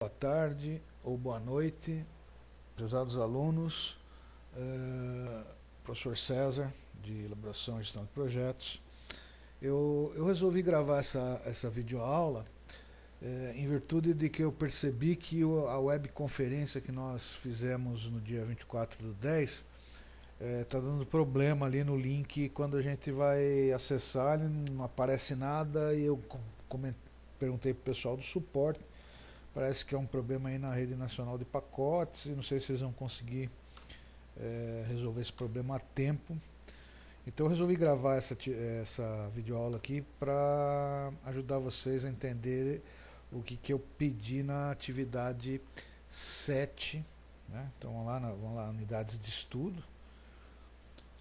Boa tarde ou boa noite, prezados alunos, professor César, de Elaboração e Gestão de Projetos. Eu resolvi gravar essa videoaula em virtude de que eu percebi que a webconferência que nós fizemos no dia 24/10 está dando problema ali no link. Quando a gente vai acessar, ele não aparece nada, e eu perguntei para o pessoal do suporte. Parece que é um problema aí na rede nacional de pacotes, e não sei se vocês vão conseguir resolver esse problema a tempo. Então eu resolvi gravar essa videoaula aqui para ajudar vocês a entender o que eu pedi na atividade 7. Né? Então vamos lá, unidades de estudo.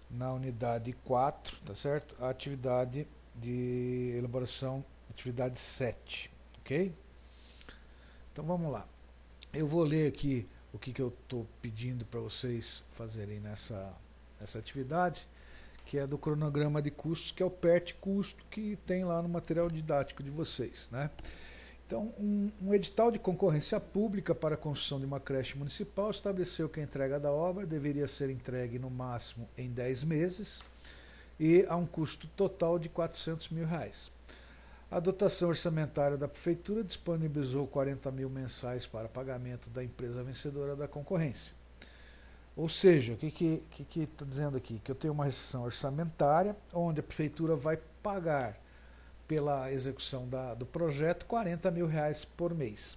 Na unidade 4, tá certo? A atividade de elaboração, atividade 7, ok? Então vamos lá. Eu vou ler aqui o que eu estou pedindo para vocês fazerem nessa atividade, que é do cronograma de custos, que é o PERT custo que tem lá no material didático de vocês. Né? Então, um edital de concorrência pública para a construção de uma creche municipal estabeleceu que a entrega da obra deveria ser entregue no máximo em 10 meses e a um custo total de R$400 mil. A dotação orçamentária da Prefeitura disponibilizou 40 mil mensais para pagamento da empresa vencedora da concorrência. Ou seja, o que está dizendo aqui? Que eu tenho uma restrição orçamentária, onde a Prefeitura vai pagar pela execução do projeto R$40 mil por mês.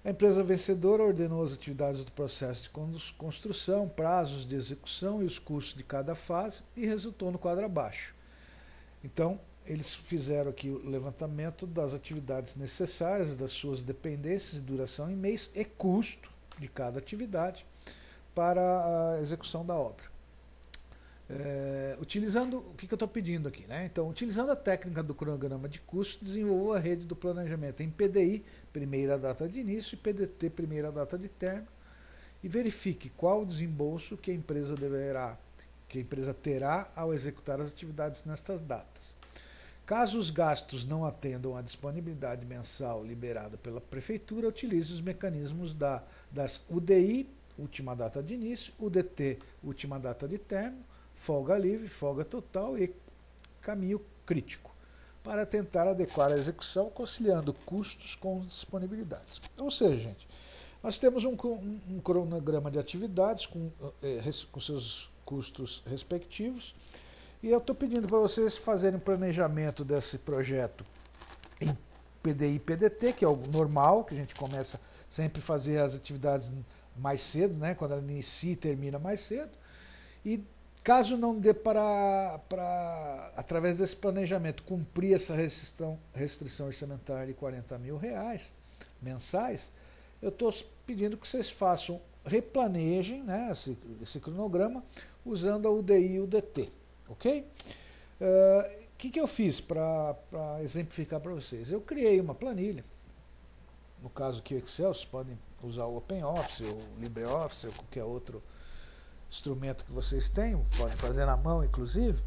A empresa vencedora ordenou as atividades do processo de construção, prazos de execução e os custos de cada fase e resultou no quadro abaixo. Então, eles fizeram aqui o levantamento das atividades necessárias, das suas dependências, duração em mês e custo de cada atividade para a execução da obra. Utilizando o que eu estou pedindo aqui, né? Então, utilizando a técnica do cronograma de custo, desenvolveu a rede do planejamento em PDI, primeira data de início, e PDT, primeira data de término, e verifique qual o desembolso que a empresa terá ao executar as atividades nestas datas. Caso os gastos não atendam à disponibilidade mensal liberada pela Prefeitura, utilize os mecanismos das UDI, última data de início, UDT, última data de término, folga livre, folga total e caminho crítico, para tentar adequar a execução, conciliando custos com disponibilidades. Ou seja, gente, nós temos um cronograma de atividades com seus custos respectivos, e eu estou pedindo para vocês fazerem um planejamento desse projeto em PDI e PDT, que é o normal, que a gente começa sempre a fazer as atividades mais cedo, né, quando ela inicia e termina mais cedo. E caso não dê para através desse planejamento, cumprir essa restrição orçamentária de R$40 mil mensais, eu estou pedindo que vocês replanejem, né, esse cronograma usando a UDI e o DT. Ok? O que eu fiz para exemplificar para vocês? Eu criei uma planilha, no caso aqui o Excel, vocês podem usar o OpenOffice, ou LibreOffice, ou qualquer outro instrumento que vocês tenham, podem fazer na mão inclusive,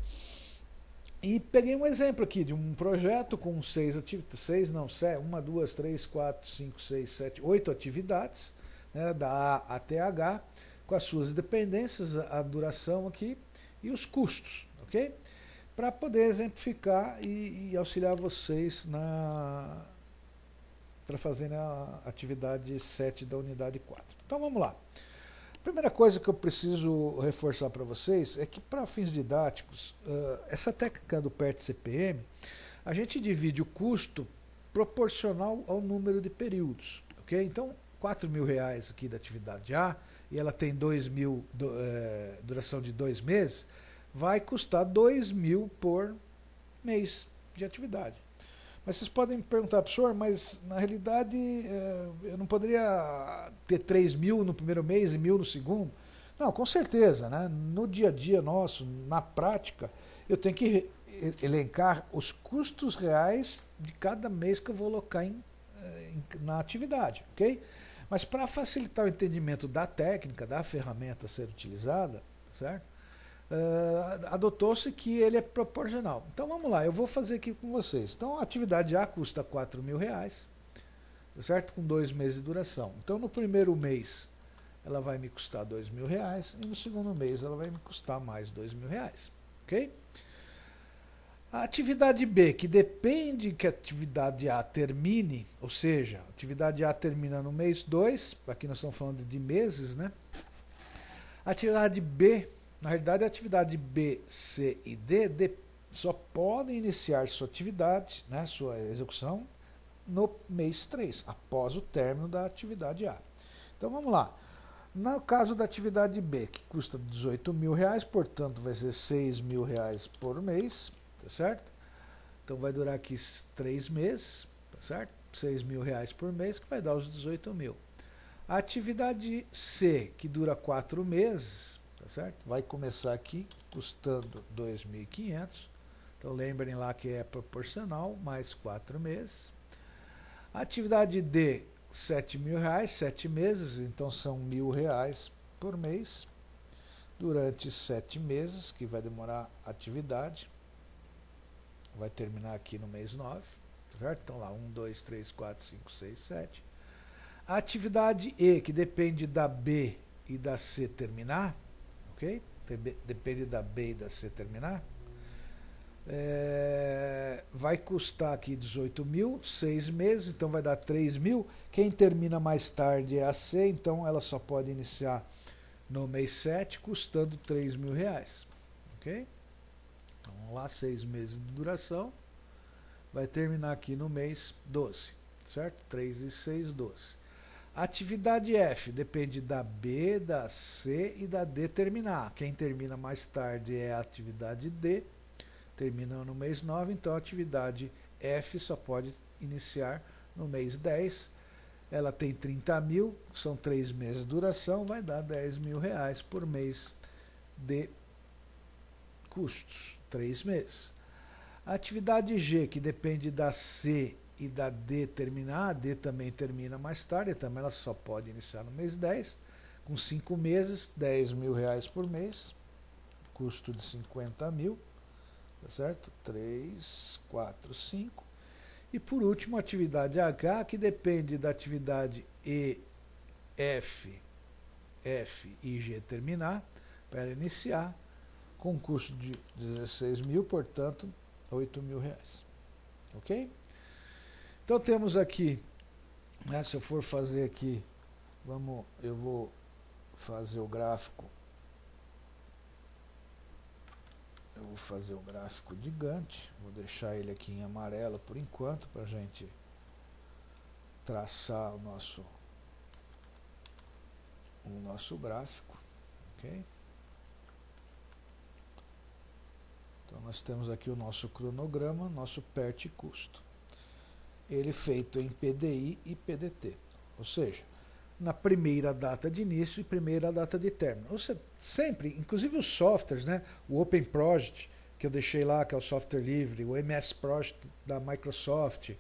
e peguei um exemplo aqui de um projeto com 8 atividades, né, da A até H, com as suas dependências, a duração aqui e os custos, ok? Para poder exemplificar e auxiliar vocês para fazerem a atividade 7 da unidade 4. Então vamos lá. A primeira coisa que eu preciso reforçar para vocês é que, para fins didáticos, essa técnica do PERT-CPM, a gente divide o custo proporcional ao número de períodos, ok? Então, R$4 mil aqui da atividade A, e ela tem 2 mil, duração de 2 meses, vai custar 2 mil por mês de atividade. Mas vocês podem me perguntar, professor, mas na realidade eu não poderia ter 3 mil no primeiro mês e 1.000 no segundo? Não, com certeza, né? No dia a dia nosso, na prática, eu tenho que elencar os custos reais de cada mês que eu vou alocar na atividade, ok? Mas para facilitar o entendimento da técnica, da ferramenta a ser utilizada, certo? Adotou-se que ele é proporcional. Então vamos lá, eu vou fazer aqui com vocês. Então a atividade A custa R$4 mil, certo? Com 2 meses de duração. Então, no primeiro mês, ela vai me custar R$2.000 e no segundo mês ela vai me custar mais R$2.000, ok? A atividade B, que depende que a atividade A termine, ou seja, a atividade A termina no mês 2, aqui nós estamos falando de meses, né? A atividade B, na realidade a atividade B, C e D só podem iniciar sua atividade, né, sua execução, no mês 3, após o término da atividade A. Então vamos lá. No caso da atividade B, que custa R$18.000, portanto vai ser R$6.000 por mês, tá certo? Então vai durar aqui 3 meses, tá certo? R$6.000 por mês, que vai dar os 18.000. A atividade C, que dura 4 meses, tá certo? Vai começar aqui custando 2.500. Então lembrem lá que é proporcional, mais 4 meses. A atividade D, R$7.000, 7 meses, então são R$1.000 por mês, durante 7 meses, que vai demorar a atividade. Vai terminar aqui no mês 9, certo? Então lá, 1, 2, 3, 4, 5, 6, 7. A atividade E, que depende da B e da C terminar, ok? Depende da B e da C terminar, vai custar aqui 18.000, 6 meses, então vai dar 3.000. Quem termina mais tarde é a C, então ela só pode iniciar no mês 7, custando R$3.000, ok? Então vamos lá, 6 meses de duração, vai terminar aqui no mês 12, certo? 3 e 6, 12. A atividade F depende da B, da C e da D terminar. Quem termina mais tarde é a atividade D, terminando no mês 9, então a atividade F só pode iniciar no mês 10. Ela tem 30.000, são 3 meses de duração, vai dar R$10.000 por mês de custos, 3 meses. A atividade G, que depende da C e da D terminar, a D também termina mais tarde, também ela só pode iniciar no mês 10, com 5 meses, R$10.000 por mês, custo de 50.000, tá certo? 3, 4, 5. E por último, a atividade H, que depende da atividade E, F e G terminar, para ela iniciar, com custo de 16.000, portanto, R$8.000, ok? Então temos aqui, né, se eu for fazer aqui, eu vou fazer o gráfico, de Gantt, vou deixar ele aqui em amarelo por enquanto, para a gente traçar o nosso gráfico, ok? Então nós temos aqui o nosso cronograma, nosso PERT custo. Ele feito em PDI e PDT, ou seja, na primeira data de início e primeira data de término. Você sempre, inclusive os softwares, né, o Open Project, que eu deixei lá, que é o software livre, o MS Project da Microsoft,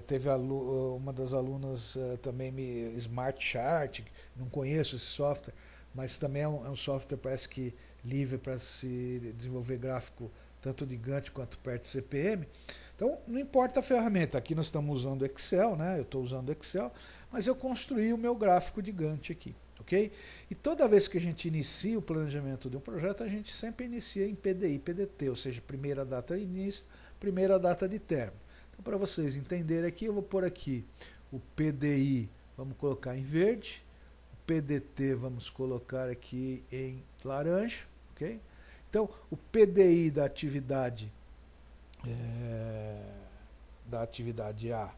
teve uma das alunas também, Smart Chart, não conheço esse software, mas também é um software, parece que livre para se desenvolver gráfico, tanto de Gantt quanto PERT CPM. Então, não importa a ferramenta, aqui nós estamos usando Excel, né? Eu estou usando Excel, mas eu construí o meu gráfico de Gantt aqui, ok? E toda vez que a gente inicia o planejamento de um projeto, a gente sempre inicia em PDI, PDT, ou seja, primeira data de início, primeira data de término. Então, para vocês entenderem aqui, eu vou pôr aqui o PDI, vamos colocar em verde, o PDT vamos colocar aqui em laranja, ok? Então, o PDI da atividade A,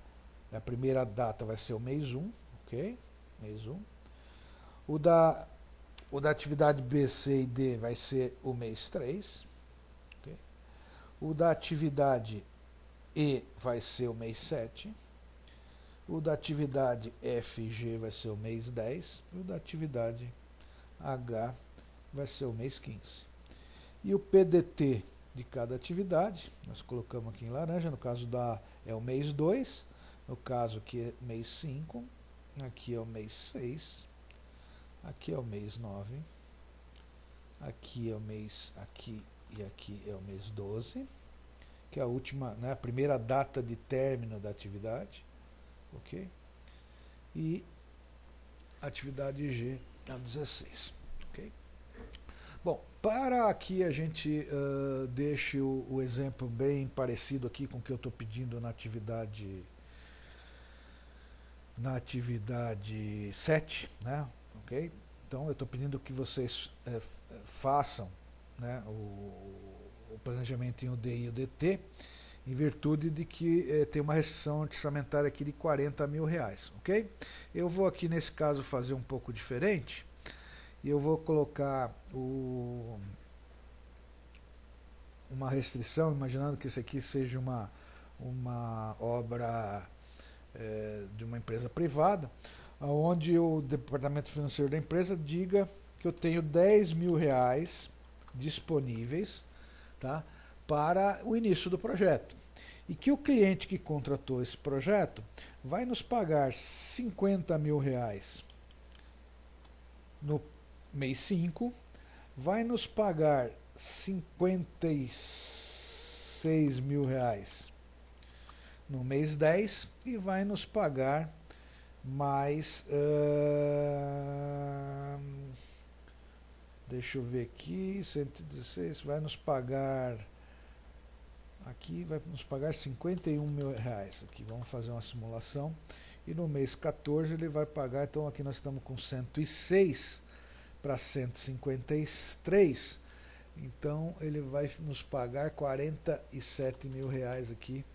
a primeira data vai ser o mês 1, ok? Mês 1. O da atividade B, C e D vai ser o mês 3. Okay? O da atividade E vai ser o mês 7. O da atividade F e G vai ser o mês 10. E o da atividade H vai ser o mês 15. E o PDT de cada atividade, nós colocamos aqui em laranja, no caso da é o mês 2, no caso aqui é mês 5, aqui é o mês 6, aqui é o mês 9, aqui é o mês, aqui e aqui é o mês 12, que é a última, né, a primeira data de término da atividade, ok? e atividade G a 16. Okay? Bom, para que a gente deixe o exemplo bem parecido aqui com o que eu estou pedindo na atividade 7, né? Okay? Então eu estou pedindo que vocês façam, né, o planejamento em UD e UDT, em virtude de que tem uma restrição orçamentária aqui de R$40 mil, ok? Eu vou aqui nesse caso fazer um pouco diferente, e eu vou colocar uma restrição, imaginando que isso aqui seja uma obra de uma empresa privada, onde o departamento financeiro da empresa diga que eu tenho R$10 mil disponíveis, tá, para o início do projeto. E que o cliente que contratou esse projeto vai nos pagar R$50 mil no mês 5, vai nos pagar R$56 mil no mês 10 e vai nos pagar mais, deixa eu ver aqui, 116, vai nos pagar, aqui vai nos pagar R$51 mil aqui, vamos fazer uma simulação, e no mês 14 ele vai pagar, então aqui nós estamos com 106 para 153, então ele vai nos pagar R$47 mil aqui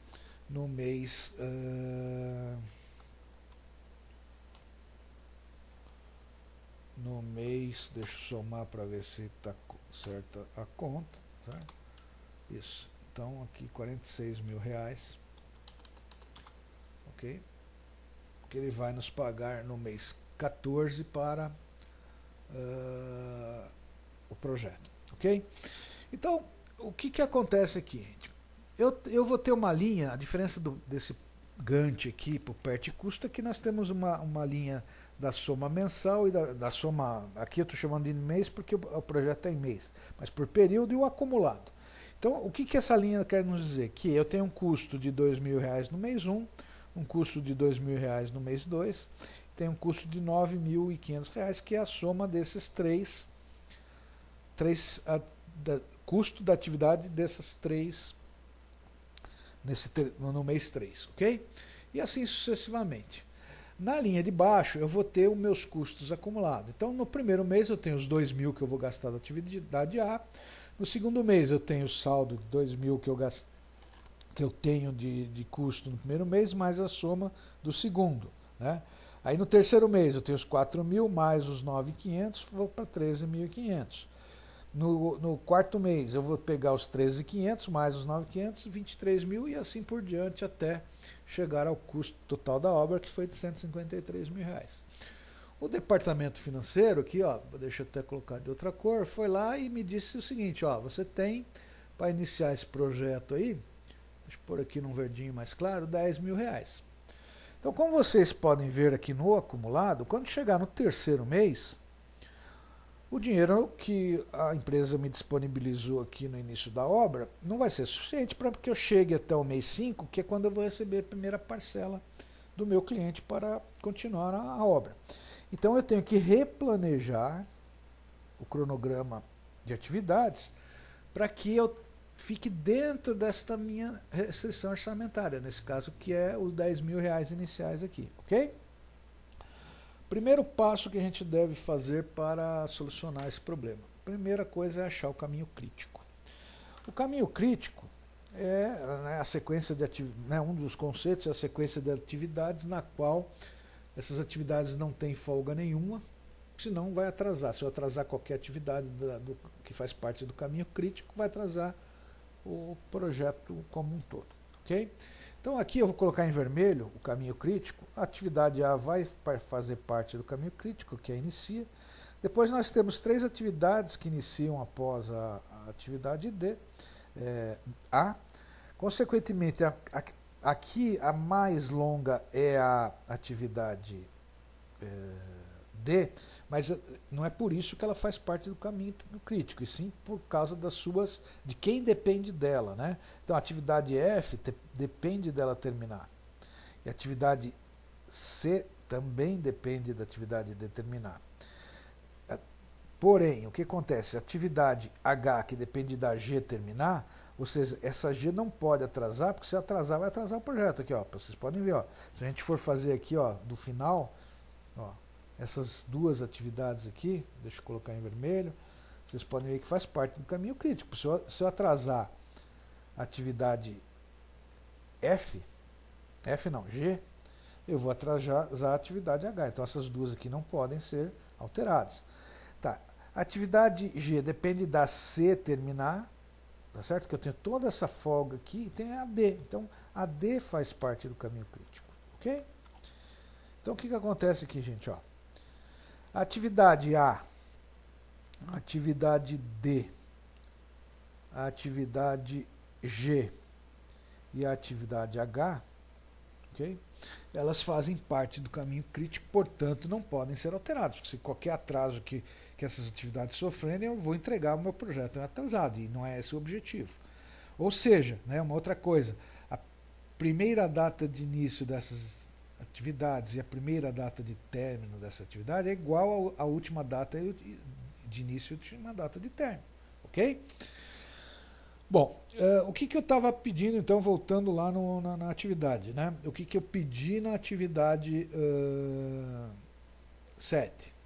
no mês deixa eu somar para ver se está certa a conta, certo? Isso, então aqui R$46 mil, ok? Que ele vai nos pagar no mês 14 para o projeto, ok? Então, o que acontece aqui, gente? Eu vou ter uma linha, a diferença desse Gantt aqui para o PERT custo é que nós temos uma linha da soma mensal e da soma, aqui eu estou chamando de mês porque o projeto é em mês, mas por período e o acumulado. Então, o que essa linha quer nos dizer? Que eu tenho um custo de R$2 mil no mês 1, um custo de R$2 mil no mês 2, tem um custo de R$9.500, que é a soma desses custo da atividade dessas três no mês 3, ok? E assim sucessivamente. Na linha de baixo eu vou ter os meus custos acumulados. Então no primeiro mês eu tenho os 2 mil que eu vou gastar da atividade A, no segundo mês eu tenho o saldo de 2 mil que eu tenho de custo no primeiro mês, mais a soma do segundo, né? Aí no terceiro mês eu tenho os 4 mil mais os 9.500, vou para 13.500. No quarto mês eu vou pegar os 13.500 mais os 9.500, 23 mil e assim por diante até chegar ao custo total da obra, que foi de R$153 mil. O departamento financeiro aqui, ó, deixa eu até colocar de outra cor, foi lá e me disse o seguinte, ó, você tem para iniciar esse projeto aí, deixa eu pôr aqui num verdinho mais claro, R$10 mil. Então, como vocês podem ver aqui no acumulado, quando chegar no terceiro mês, o dinheiro que a empresa me disponibilizou aqui no início da obra não vai ser suficiente para que eu chegue até o mês 5, que é quando eu vou receber a primeira parcela do meu cliente para continuar a obra. Então eu tenho que replanejar o cronograma de atividades para que eu fique dentro desta minha restrição orçamentária, nesse caso que é os R$10 mil iniciais aqui, ok? Primeiro passo que a gente deve fazer para solucionar esse problema. Primeira coisa é achar o caminho crítico. O caminho crítico é, né, a sequência de um dos conceitos é a sequência de atividades na qual essas atividades não têm folga nenhuma, senão vai atrasar. Se eu atrasar qualquer atividade que faz parte do caminho crítico, vai atrasar o projeto como um todo, ok? Então aqui eu vou colocar em vermelho o caminho crítico, a atividade A vai fazer parte do caminho crítico, que é inicia. Depois nós temos 3 atividades que iniciam após a atividade A. Consequentemente, aqui a mais longa é a atividade D, mas não é por isso que ela faz parte do caminho crítico, e sim por causa de quem depende dela, né? Então a atividade F depende dela terminar, e a atividade C também depende da atividade determinar. Porém, o que acontece? A atividade H, que depende da G terminar, ou seja, essa G não pode atrasar, porque se atrasar, vai atrasar o projeto aqui, ó. Vocês podem ver, ó. Se a gente for fazer aqui, ó, do final, ó, essas duas atividades aqui, deixa eu colocar em vermelho, vocês podem ver que faz parte do caminho crítico. Se eu atrasar a atividade G, eu vou atrasar a atividade H. Então essas duas aqui não podem ser alteradas. Tá. A atividade G depende da C terminar, tá certo? Que eu tenho toda essa folga aqui e tem a D. Então a D faz parte do caminho crítico, ok? Então o que acontece aqui, gente? Ó, a atividade A, a atividade D, a atividade G e a atividade H, ok? Elas fazem parte do caminho crítico, portanto não podem ser alteradas, porque se qualquer atraso que essas atividades sofrerem, eu vou entregar o meu projeto atrasado, e não é esse o objetivo. Ou seja, né, uma outra coisa, a primeira data de início dessas atividades e a primeira data de término dessa atividade é igual à última data de início e a última data de término, ok? Bom, o que eu estava pedindo, então, voltando lá na atividade, né? O que eu pedi na atividade 7?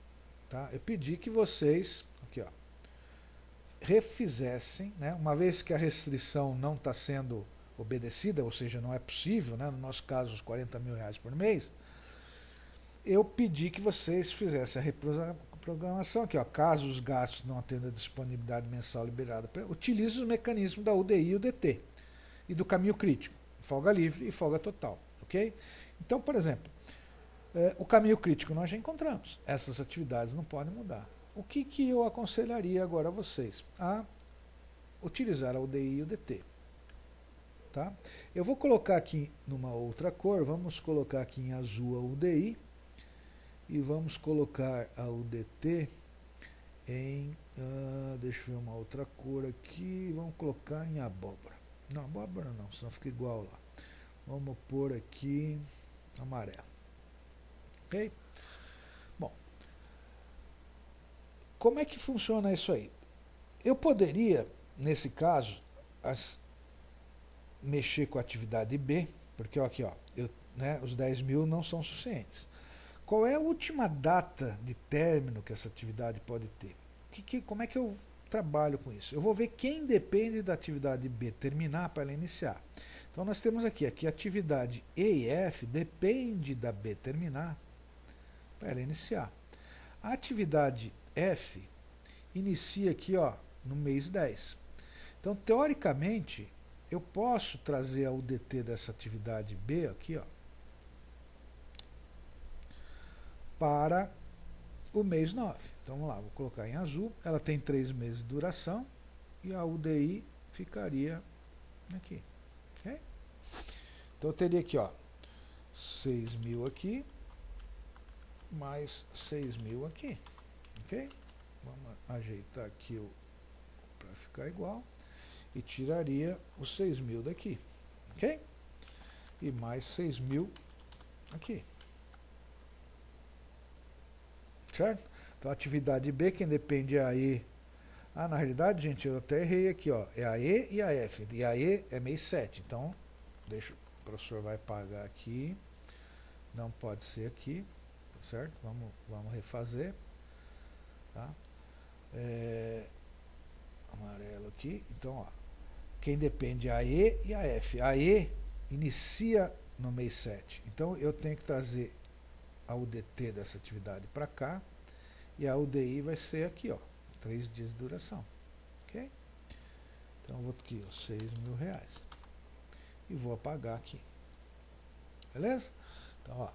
Tá? Eu pedi que vocês, aqui, ó, refizessem, né? Uma vez que a restrição não está sendo obedecida, ou seja, não é possível, né? No nosso caso, os R$40 mil por mês, eu pedi que vocês fizessem a reprogramação aqui, ó, caso os gastos não atendam a disponibilidade mensal liberada, utilize os mecanismos da UDI e UDT e do caminho crítico, folga livre e folga total, ok? Então, por exemplo, o caminho crítico nós já encontramos, essas atividades não podem mudar. O que eu aconselharia agora a vocês? A utilizar a UDI e UDT. Tá? Eu vou colocar aqui numa outra cor, vamos colocar aqui em azul a UDI, e vamos colocar a UDT em, deixa eu ver uma outra cor aqui, vamos colocar em abóbora. Não, abóbora não, senão fica igual lá. Vamos pôr aqui amarelo. Ok? Bom, como é que funciona isso aí? Eu poderia, nesse caso, mexer com a atividade B, porque ó, aqui, ó, os 10 mil não são suficientes. Qual é a última data de término que essa atividade pode ter? Como é que eu trabalho com isso? Eu vou ver quem depende da atividade B terminar para ela iniciar. Então nós temos aqui a atividade E e F depende da B terminar para ela iniciar. A atividade F inicia aqui, ó, no mês 10. Então, teoricamente, eu posso trazer a UDT dessa atividade B aqui, ó, para o mês 9. Então vamos lá, vou colocar em azul. Ela tem 3 meses de duração e a UDI ficaria aqui. Okay? Então eu teria aqui, ó, 6 mil aqui, mais 6 mil aqui. Ok? Vamos ajeitar aqui para ficar igual. E tiraria os 6 mil daqui. Ok? E mais 6 mil aqui. Certo? Então a atividade B, quem depende é a E. Na realidade, gente, eu até errei aqui, ó. É a E e a F. E a E é mês 7. Então, deixa, o professor vai pagar aqui. Não pode ser aqui. Certo? Vamos refazer. Tá? Amarelo aqui. Então, ó. Quem depende é a E e a F. A E inicia no mês 7. Então, eu tenho que trazer a UDT dessa atividade para cá, e a UDI vai ser aqui, ó, 3 dias de duração, ok? Então eu vou aqui, ó, 6 mil reais, e vou apagar aqui, beleza? Então, ó,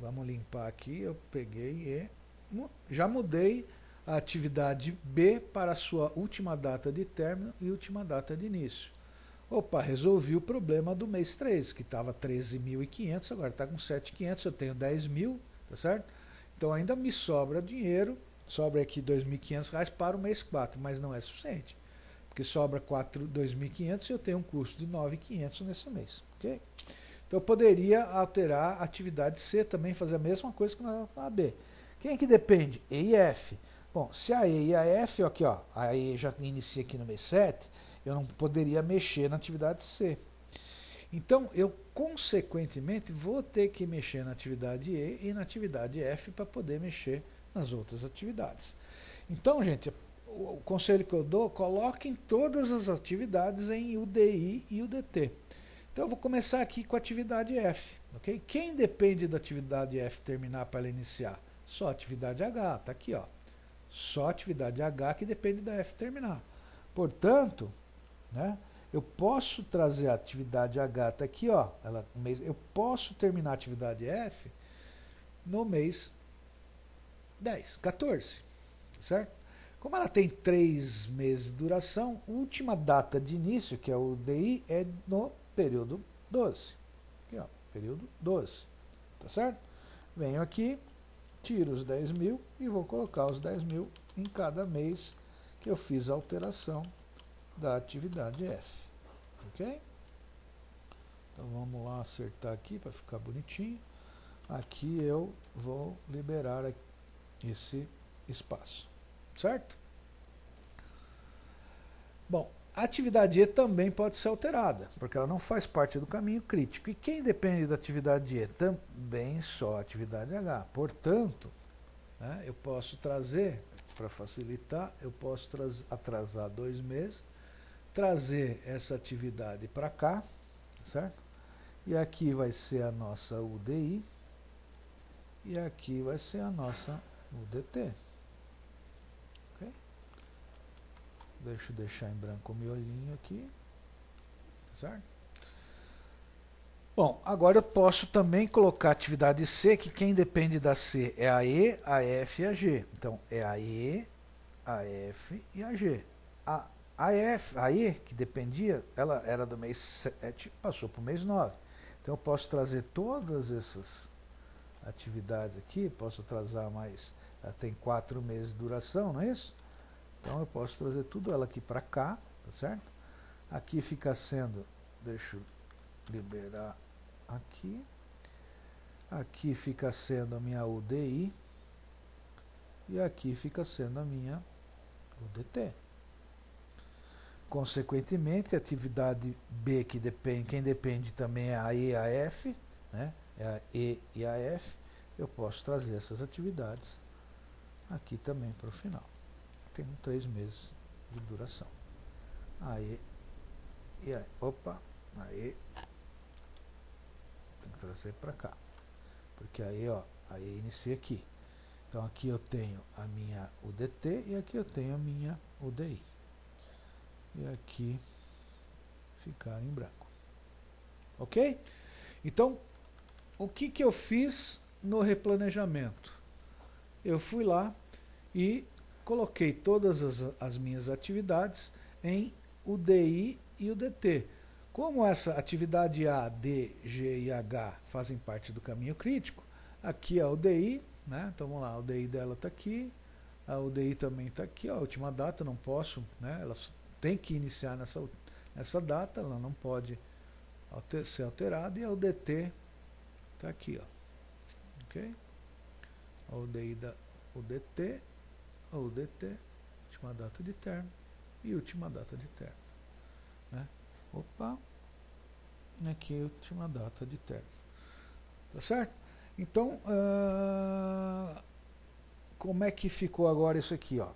vamos limpar aqui, eu peguei e já mudei a atividade B para a sua última data de término e última data de início. Opa, resolvi o problema do mês 3, que estava 13.500, agora está com 7.500, eu tenho 10 mil, tá certo? Então ainda me sobra dinheiro, sobra aqui R$ 2.500 para o mês 4, mas não é suficiente, porque sobra R$ 2.500 e eu tenho um custo de R$ 9.500 nesse mês, ok? Então eu poderia alterar a atividade C também, fazer a mesma coisa que na B. Quem é que depende? E e F. Bom, se a E e a F, aqui ó, a E já inicia aqui no mês 7, eu não poderia mexer na atividade C. Então eu, consequentemente, vou ter que mexer na atividade E e na atividade F para poder mexer nas outras atividades. Então, gente, o conselho que eu dou, coloquem todas as atividades em UDI e UDT. Então eu vou começar aqui com a atividade F, ok? Quem depende da atividade F terminar para ela iniciar? Só a atividade H, está aqui, ó. Só a atividade H que depende da F terminar. Portanto, né, eu posso trazer a atividade H, está aqui, ó. Eu posso terminar a atividade F no mês 10, 14, certo? Como ela tem 3 meses de duração, a última data de início, que é o DI, é no período 12. Aqui, ó, período 12. Tá certo? Venho aqui, tiro os 10 mil e vou colocar os 10 mil em cada mês que eu fiz a alteração da atividade F. Ok? Então vamos lá acertar aqui para ficar bonitinho. Aqui eu vou liberar esse espaço. Certo? Bom, a atividade E também pode ser alterada, porque ela não faz parte do caminho crítico. E quem depende da atividade E? Também só a atividade H. Portanto, né, eu posso trazer, para facilitar, eu posso atrasar 2 meses, trazer essa atividade para cá, certo? E aqui vai ser a nossa UDI, e aqui vai ser a nossa UDT. Deixa eu deixar em branco o miolinho aqui, certo? Bom, agora eu posso também colocar a atividade C, que quem depende da C é a E, a F e a G. Então, é a E, a F e a G. A E, que dependia, ela era do mês 7, passou para o mês 9. Então, eu posso trazer todas essas atividades aqui, posso atrasar mais, ela tem 4 meses de duração, não é isso? Então eu posso trazer tudo ela aqui para cá, tá certo? Aqui fica sendo, deixa eu liberar aqui. Aqui fica sendo a minha UDI. E aqui fica sendo a minha UDT. Consequentemente, a atividade B, que depende, quem depende também é a E e a F, né? É a E e a F. Eu posso trazer essas atividades aqui também para o final. Tem 3 meses de duração. Aí, e aí, opa, aí, tem que trazer para cá, porque aí, ó, aí inicia aqui. Então aqui eu tenho a minha UDT e aqui eu tenho a minha UDI. E aqui ficar em branco. Ok? Então, o que eu fiz no replanejamento? Eu fui lá e coloquei todas as minhas atividades em UDI e UDT. Como essa atividade A, D, G e H fazem parte do caminho crítico, aqui a UDI, né? Então vamos lá, a UDI dela está aqui, a UDI também está aqui, ó, a última data, não posso, né? Ela tem que iniciar nessa data, ela não pode ser alterada, e a UDT está aqui, ó. Ok? A UDI da UDT, a UDT, última data de término e última data de término. Né? Opa, aqui a última data de término. Tá certo? Então, como é que ficou agora isso aqui? Ó?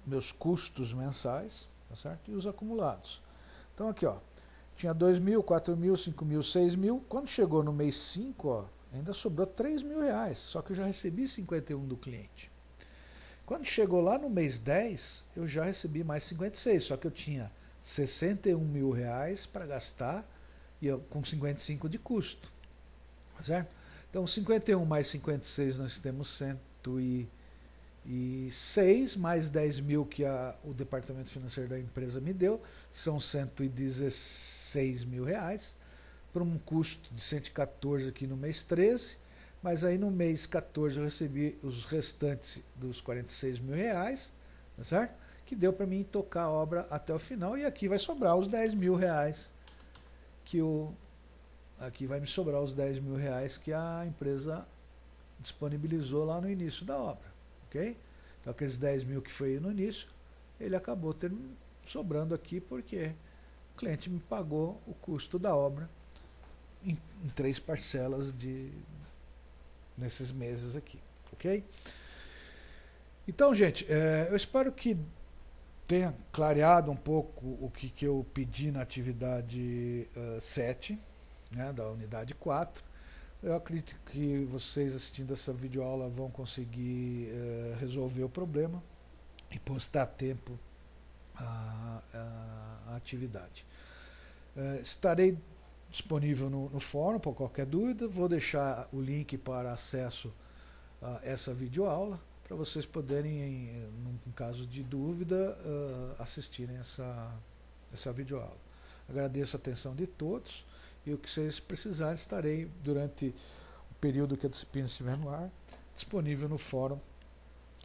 Meus custos mensais, tá certo? E os acumulados. Então aqui, ó, tinha 2 mil, 4 mil, 5 mil, 6 mil. Quando chegou no mês 5, ó, ainda sobrou 3 mil reais, só que eu já recebi 51 do cliente. Quando chegou lá no mês 10, eu já recebi mais 56, só que eu tinha 61 mil reais para gastar e com 55 de custo. Certo? Então, 51 mais 56, nós temos 106, mais 10 mil que o departamento financeiro da empresa me deu, são 116 mil reais, para um custo de 114 aqui no mês 13, mas aí no mês 14 eu recebi os restantes dos 46 mil reais, tá certo? Que deu para mim tocar a obra até o final, e aqui vai sobrar os 10 mil reais que o aqui vai me sobrar os 10 mil reais que a empresa disponibilizou lá no início da obra, ok? Então aqueles 10 mil que foi no início, ele acabou sobrando aqui porque o cliente me pagou o custo da obra em 3 parcelas nesses meses aqui, ok? Então, gente, eu espero que tenha clareado um pouco o que eu pedi na atividade 7, né, da unidade 4. Eu acredito que vocês assistindo essa videoaula vão conseguir resolver o problema e postar a tempo a atividade. Estarei disponível no fórum para qualquer dúvida. Vou deixar o link para acesso a essa videoaula para vocês poderem, num caso de dúvida, assistirem essa videoaula. Agradeço a atenção de todos e o que vocês precisarem, estarei durante o período que a disciplina estiver no ar, disponível no fórum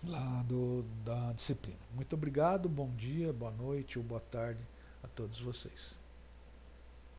lá da disciplina. Muito obrigado, bom dia, boa noite ou boa tarde a todos vocês.